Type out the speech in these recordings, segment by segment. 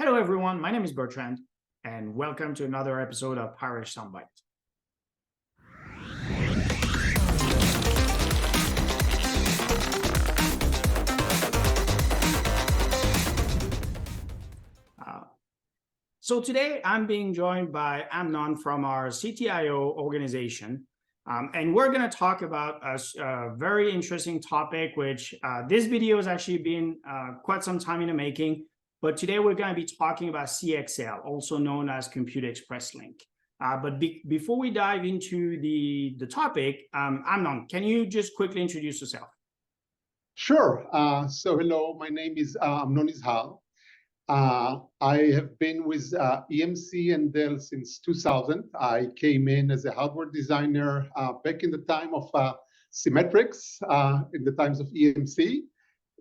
Hello, everyone. My name is Bertrand, and welcome to another episode of PowerEdge SoundBytes. So today I'm being joined by Amnon from our CTIO organization, and we're going to talk about a very interesting topic, which this video has actually been quite some time in the making. But today we're going to be talking about CXL, also known as Compute Express Link. But before we dive into the topic, Amnon, can you just quickly introduce yourself? Sure. So hello, my name is Amnon Izhar. I have been with EMC and Dell since 2000. I came in as a hardware designer back in the time of Symmetrics, in the times of EMC.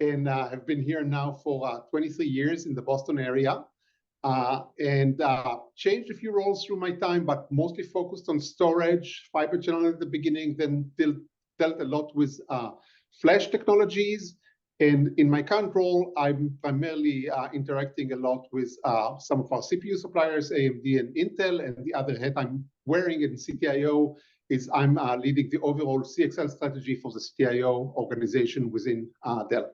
And have been here now for 23 years in the Boston area, and changed a few roles through my time, but mostly focused on storage, fiber channel at the beginning, then dealt a lot with flash technologies. And in my current role, I'm primarily interacting a lot with some of our CPU suppliers, AMD and Intel, and the other hat I'm wearing in CTIO is I'm leading the overall CXL strategy for the CTIO organization within Dell.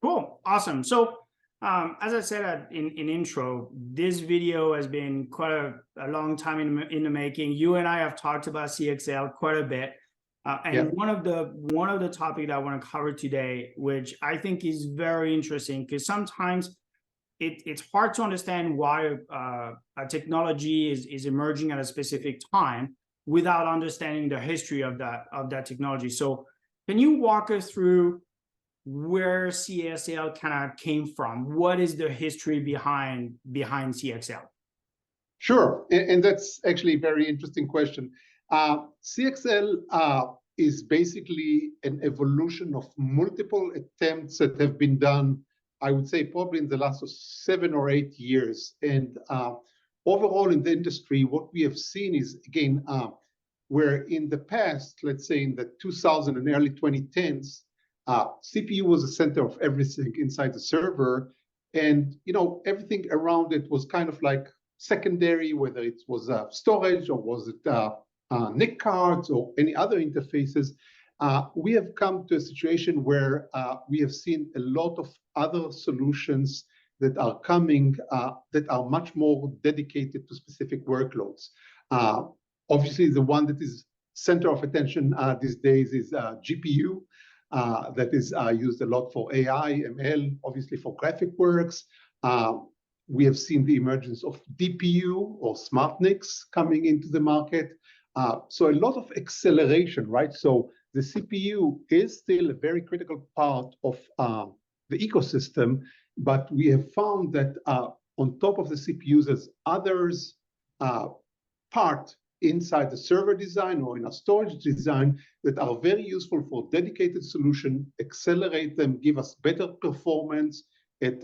Cool, awesome. So as I said in intro, this video has been quite a long time in the making. You and I have talked about CXL quite a bit. And one of the topics that I want to cover today, which I think is very interesting, because sometimes it's hard to understand why a technology is emerging at a specific time without understanding the history of that technology. So can you walk us through where CXL kind of came from? What is the history behind CXL? Sure, and that's actually a very interesting question. CXL is basically an evolution of multiple attempts that have been done, I would say, probably in the last 7 or 8 years. And overall in the industry, what we have seen is, again, where in the past, let's say in the 2000 and early 2010s, CPU was the center of everything inside the server, and everything around it was kind of like secondary, whether it was storage or was it NIC cards or any other interfaces. We have come to a situation where we have seen a lot of other solutions that are coming that are much more dedicated to specific workloads. Obviously, the one that is center of attention these days is GPU. That is used a lot for AI, ML, obviously for graphic works. We have seen the emergence of DPU or smart NICs coming into the market. So a lot of acceleration, right? So the CPU is still a very critical part of the ecosystem, but we have found that on top of the CPUs, there's others part inside the server design or in a storage design that are very useful for dedicated solution, accelerate them, give us better performance at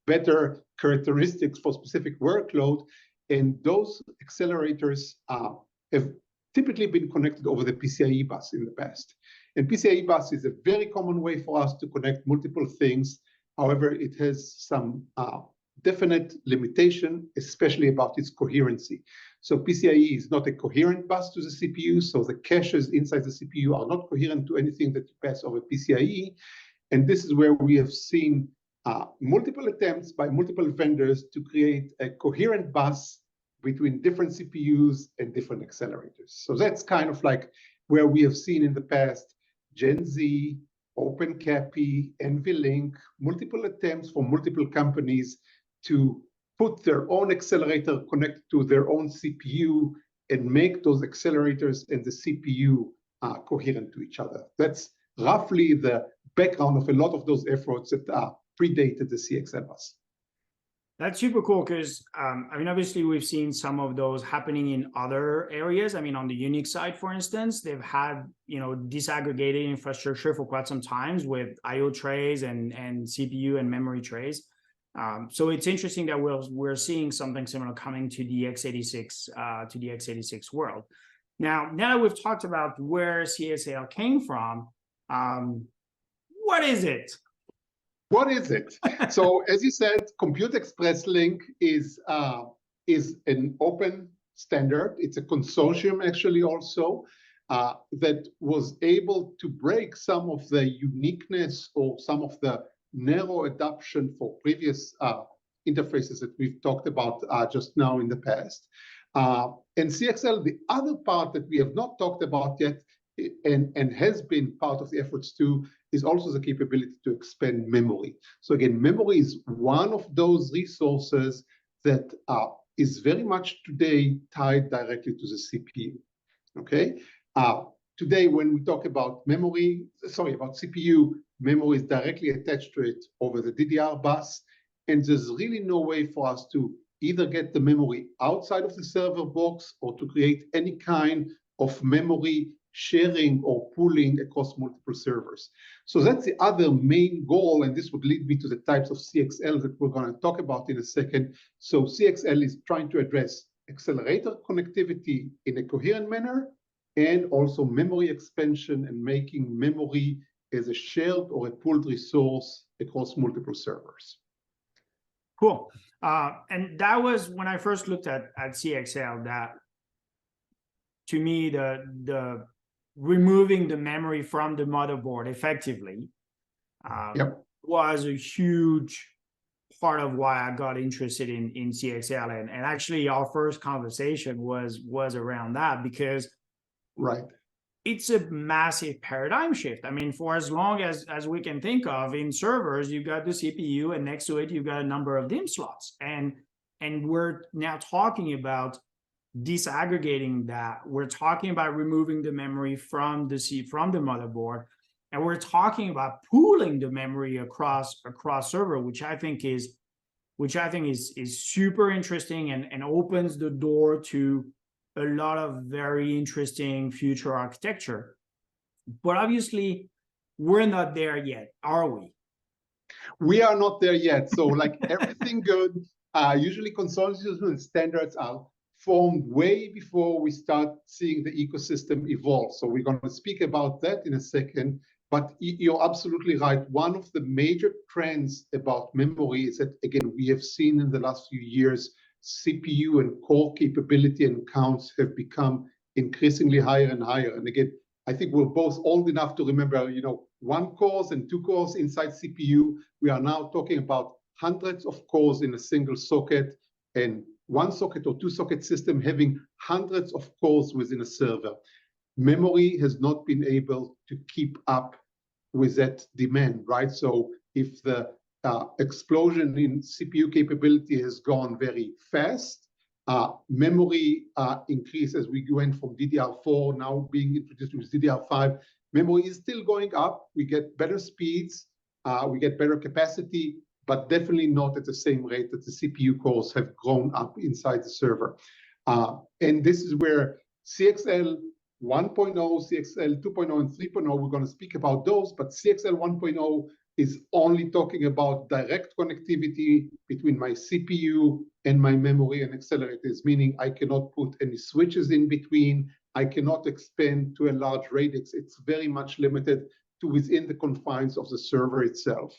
better characteristics for specific workload. And those accelerators have typically been connected over the PCIe bus in the past. And PCIe bus is a very common way for us to connect multiple things. However, it has some definite limitation, especially about its coherency. So PCIe is not a coherent bus to the CPU, so the caches inside the CPU are not coherent to anything that you pass over PCIe. And this is where we have seen multiple attempts by multiple vendors to create a coherent bus between different CPUs and different accelerators. So that's kind of like where we have seen in the past Gen Z, OpenCAPI, NVLink, multiple attempts for multiple companies to put their own accelerator connected to their own CPU and make those accelerators and the CPU coherent to each other. That's roughly the background of a lot of those efforts that predated the CXL bus. That's super cool because, I mean, obviously, we've seen some of those happening in other areas. I mean, on the Unix side, for instance, they've had, disaggregated infrastructure for quite some times with IO trays and CPU and memory trays. So it's interesting that we're seeing something similar coming to the x86 world. Now that we've talked about where CXL came from, what is it? What is it? So as you said, Compute Express Link is an open standard. It's a consortium actually also that was able to break some of the uniqueness or some of the narrow adoption for previous interfaces that we've talked about just now in the past. And CXL, the other part that we have not talked about yet and has been part of the efforts too, is also the capability to expand memory. So again, memory is one of those resources that is very much today tied directly to the CPU, okay? Today, when we talk about about CPU, memory is directly attached to it over the DDR bus, and there's really no way for us to either get the memory outside of the server box or to create any kind of memory sharing or pooling across multiple servers. So that's the other main goal, and this would lead me to the types of CXL that we're going to talk about in a second. So CXL is trying to address accelerator connectivity in a coherent manner, and also memory expansion and making memory as a shared or a pooled resource across multiple servers. Cool. And that was when I first looked at CXL, that to me, the removing the memory from the motherboard effectively was a huge part of why I got interested in CXL. And actually our first conversation was around that, because it's a massive paradigm shift. I mean, for as long as we can think of, in servers, you've got the CPU, and next to it, you've got a number of DIMM slots. And we're now talking about disaggregating that. We're talking about removing the memory from the motherboard, and we're talking about pooling the memory across server, which I think is super interesting and opens the door to a lot of very interesting future architecture. But obviously, we're not there yet, are we? We are not there yet. So like everything good, usually consortiums and standards are formed way before we start seeing the ecosystem evolve. So we're going to speak about that in a second. But you're absolutely right. One of the major trends about memory is that, again, we have seen in the last few years, CPU and core capability and counts have become increasingly higher and higher. And again, I think we're both old enough to remember, 1 cores and 2 cores inside CPU. We are now talking about hundreds of cores in a single socket, and 1 socket or 2 socket system having hundreds of cores within a server. Memory has not been able to keep up with that demand, right? So if the explosion in CPU capability has gone very fast, memory increase as we went from DDR4 now being introduced with DDR5. Memory is still going up. We get better speeds, we get better capacity, but definitely not at the same rate that the CPU cores have grown up inside the server. And this is where CXL 1.0, CXL 2.0, and 3.0, we're going to speak about those, but CXL 1.0 is only talking about direct connectivity between my CPU and my memory and accelerators, meaning I cannot put any switches in between. I cannot expand to a large radix. It's very much limited to within the confines of the server itself.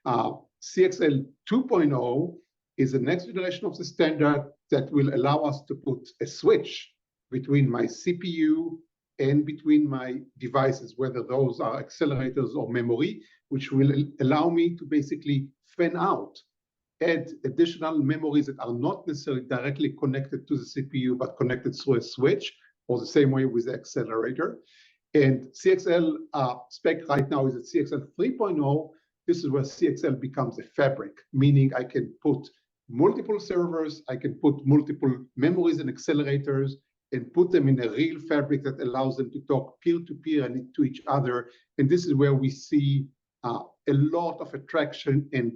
CXL 2.0 is the next generation of the standard that will allow us to put a switch between my CPU and between my devices, whether those are accelerators or memory, which will allow me to basically fan out, add additional memories that are not necessarily directly connected to the CPU, but connected through a switch, or the same way with the accelerator. And CXL spec right now is at CXL 3.0. This is where CXL becomes a fabric, meaning I can put multiple servers, I can put multiple memories and accelerators, and put them in a real fabric that allows them to talk peer-to-peer and to each other. And this is where we see a lot of attraction and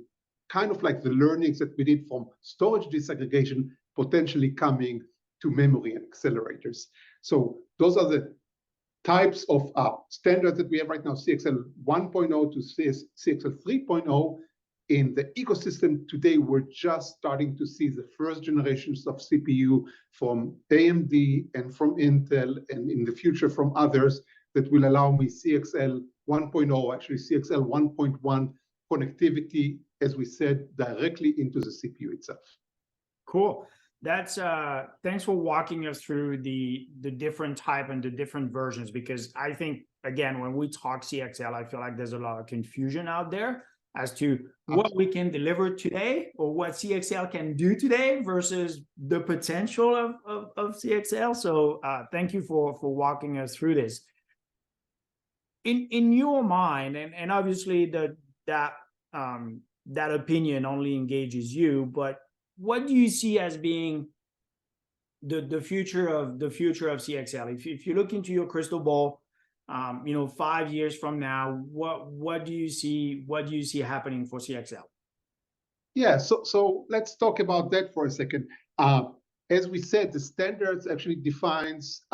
kind of like the learnings that we did from storage disaggregation potentially coming to memory and accelerators. So those are the types of standards that we have right now, CXL 1.0 to CXL 3.0. In the ecosystem today, we're just starting to see the first generations of CPU from AMD and from Intel, and in the future from others that will allow me CXL 1.0, actually CXL 1.1 connectivity, as we said, directly into the CPU itself. Cool. That's thanks for walking us through the different type and the different versions, because I think, again, when we talk CXL, I feel like there's a lot of confusion out there as to what we can deliver today or what CXL can do today versus the potential of CXL. So thank you for walking us through this. In your mind, and obviously that opinion only engages you, but what do you see as being the future of CXL? If you look into your crystal ball, 5 years from now, what do you see happening for CXL? Yeah, so let's talk about that for a second. As we said, the standards actually defines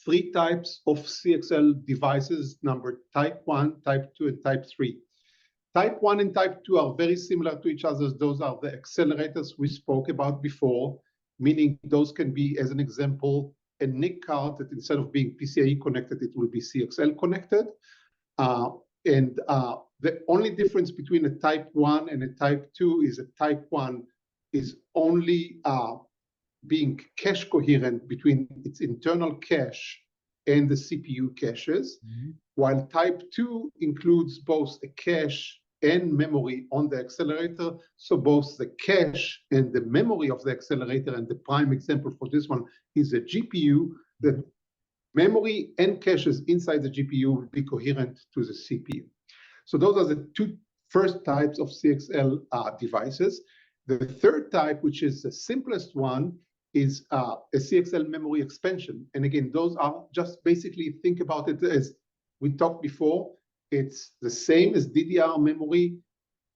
3 types of CXL devices, number type 1, type 2, and type 3. Type 1 and type 2 are very similar to each other. Those are the accelerators we spoke about before, meaning those can be, as an example, a NIC card that instead of being PCIe connected, it will be CXL connected. The only difference between a type 1 and a type 2 is a type 1 is only being cache coherent between its internal cache and the CPU caches, while type 2 includes both a cache and memory on the accelerator. So both the cache and the memory of the accelerator, and the prime example for this one is a GPU, the memory and caches inside the GPU will be coherent to the CPU. So those are the 2 first types of CXL devices. The third type, which is the simplest one, is a CXL memory expansion. And again, those are just basically, think about it as we talked before, it's the same as DDR memory,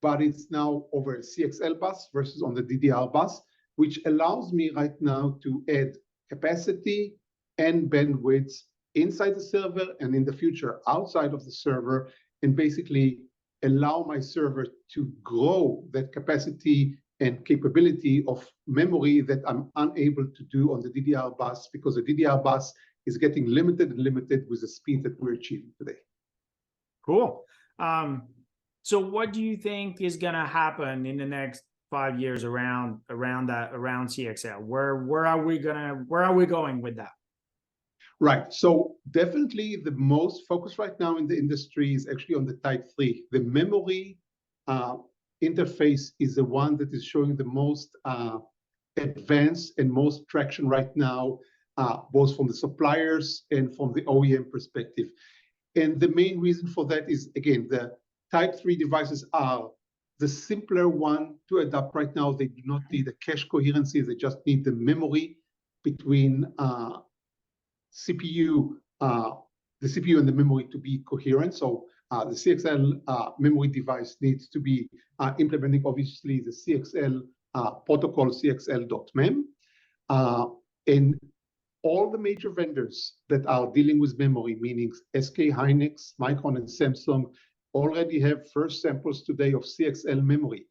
but it's now over a CXL bus versus on the DDR bus, which allows me right now to add capacity and bandwidth inside the server and in the future outside of the server, and basically allow my server to grow that capacity and capability of memory that I'm unable to do on the DDR bus, because the DDR bus is getting limited with the speed that we're achieving today. Cool. So what do you think is going to happen in the next 5 years around CXL? Where are we going with that? Right. So definitely the most focus right now in the industry is actually on the type 3. The memory interface is the one that is showing the most advanced and most traction right now, both from the suppliers and from the OEM perspective. And the main reason for that is, again, the type 3 devices are the simpler one to adopt right now. They do not need a cache coherency. They just need the memory between CPU, the CPU and the memory to be coherent. So the CXL memory device needs to be implementing, obviously, the CXL protocol, CXL.mem. And all the major vendors that are dealing with memory, meaning SK Hynix, Micron, and Samsung, already have first samples today of CXL memory.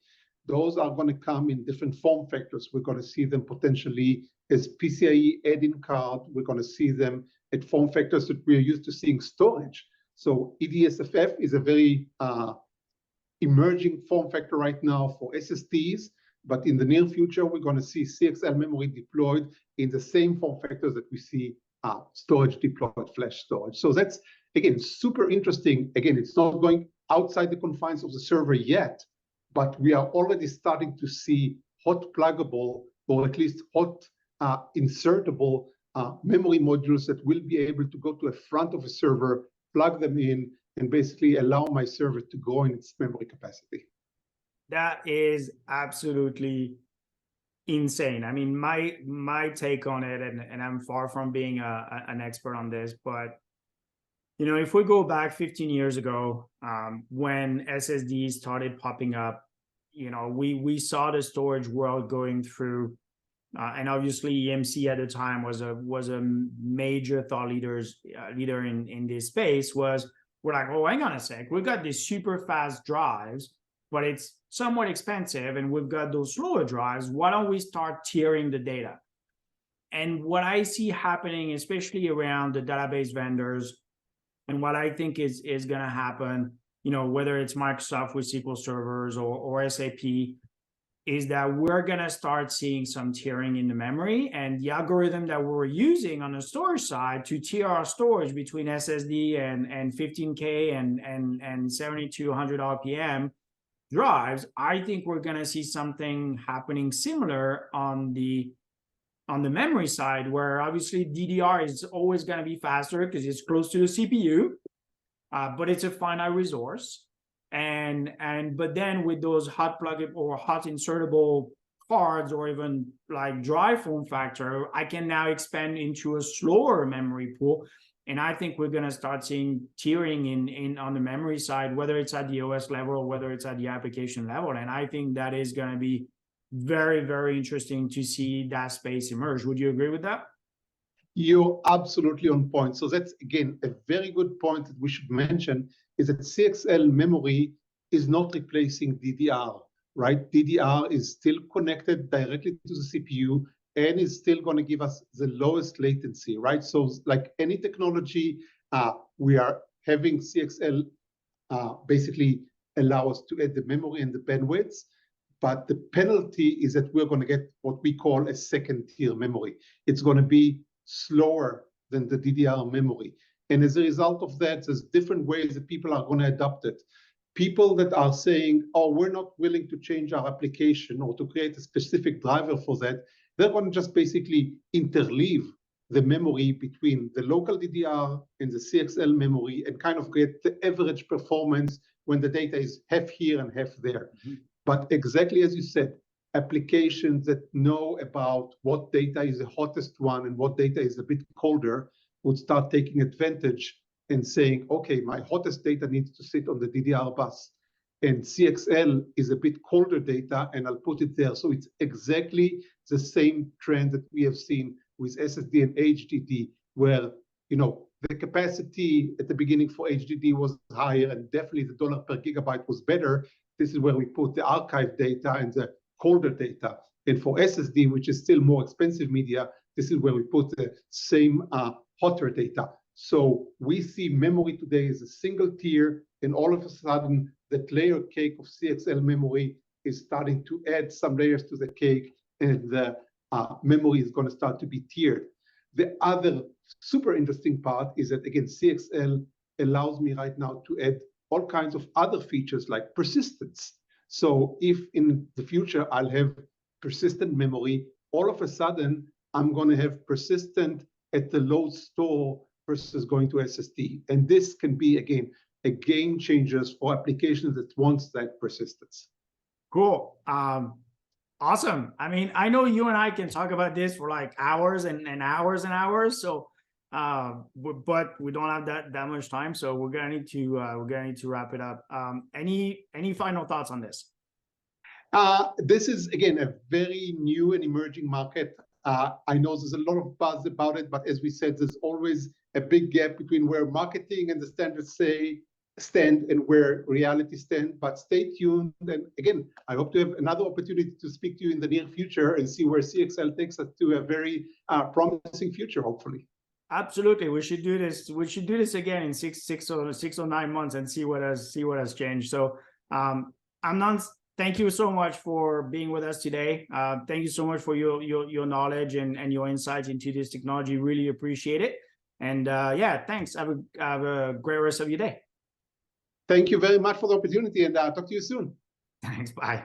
Those are going to come in different form factors. We're going to see them potentially as PCIe add-in card. We're going to see them at form factors that we're used to seeing storage. So EDSFF is a very emerging form factor right now for SSDs, but in the near future, we're going to see CXL memory deployed in the same form factors that we see storage deployed, flash storage. So that's, again, super interesting. Again, it's not going outside the confines of the server yet, but we are already starting to see hot pluggable, or at least hot insertable memory modules that will be able to go to a front of a server, plug them in, and basically allow my server to grow in its memory capacity. That is absolutely insane. I mean, my take on it, and I'm far from being an expert on this, but if we go back 15 years ago, when SSDs started popping up, we saw the storage world going through, and obviously EMC at the time was a major thought leader in this space. We're like, oh, hang on a sec, we've got these super fast drives, but it's somewhat expensive, and we've got those slower drives. Why don't we start tiering the data? And what I see happening, especially around the database vendors, and what I think is going to happen whether it's Microsoft with SQL servers or SAP, is that we're going to start seeing some tiering in the memory, and the algorithm that we're using on the storage side to tier our storage between SSD and 15K and 7200 RPM drives. I think we're going to see something happening similar on the memory side, where obviously DDR is always going to be faster because it's close to the CPU, but it's a finite resource. But then with those hot plug or hot insertable cards, or even like dry form factor, I can now expand into a slower memory pool. And I think we're going to start seeing tiering on the memory side, whether it's at the OS level or whether it's at the application level. And I think that is going to be very, very interesting to see that space emerge. Would you agree with that? You're absolutely on point. So that's, again, a very good point that we should mention, is that CXL memory is not replacing DDR, right? DDR is still connected directly to the CPU and is still going to give us the lowest latency, right? So like any technology, we are having CXL basically allow us to add the memory and the bandwidth. But the penalty is that we're going to get what we call a second tier memory. It's going to be slower than the DDR memory. And as a result of that, there's different ways that people are going to adopt it. People that are saying, oh, we're not willing to change our application or to create a specific driver for that, they're going to just basically interleave the memory between the local DDR and the CXL memory and kind of get the average performance when the data is half here and half there. Mm-hmm. But exactly as you said, applications that know about what data is the hottest one and what data is a bit colder would start taking advantage and saying, okay, my hottest data needs to sit on the DDR bus, and CXL is a bit colder data, and I'll put it there. So it's exactly the same trend that we have seen with SSD and HDD, where the capacity at the beginning for HDD was higher, and definitely the dollar per gigabyte was better. This is where we put the archive data and the colder data. And for SSD, which is still more expensive media, this is where we put the same hotter data. So we see memory today as a single tier, and all of a sudden, that layer cake of CXL memory is starting to add some layers to the cake, and the memory is going to start to be tiered. The other super interesting part is that, again, CXL allows me right now to add all kinds of other features like persistence. So if in the future I'll have persistent memory, all of a sudden I'm going to have persistent at the load store versus going to SSD. And this can be, again, a game changer for applications that wants that persistence. Cool. Awesome. I mean, I know you and I can talk about this for like hours and hours and hours. So, but we don't have that much time. So we're gonna need to wrap it up. Any final thoughts on this? This is, again, a very new and emerging market. I know there's a lot of buzz about it, but as we said, there's always a big gap between where marketing and the standards stand and where reality stands. But stay tuned. And again, I hope to have another opportunity to speak to you in the near future and see where CXL takes us to a very promising future, hopefully. Absolutely, we should do this. We should do this again in six or 9 months and see what has changed. So, Amnon, thank you so much for being with us today. Thank you so much for your knowledge and your insights into this technology. Really appreciate it. And yeah, thanks. Have a great rest of your day. Thank you very much for the opportunity, and talk to you soon. Thanks. Bye.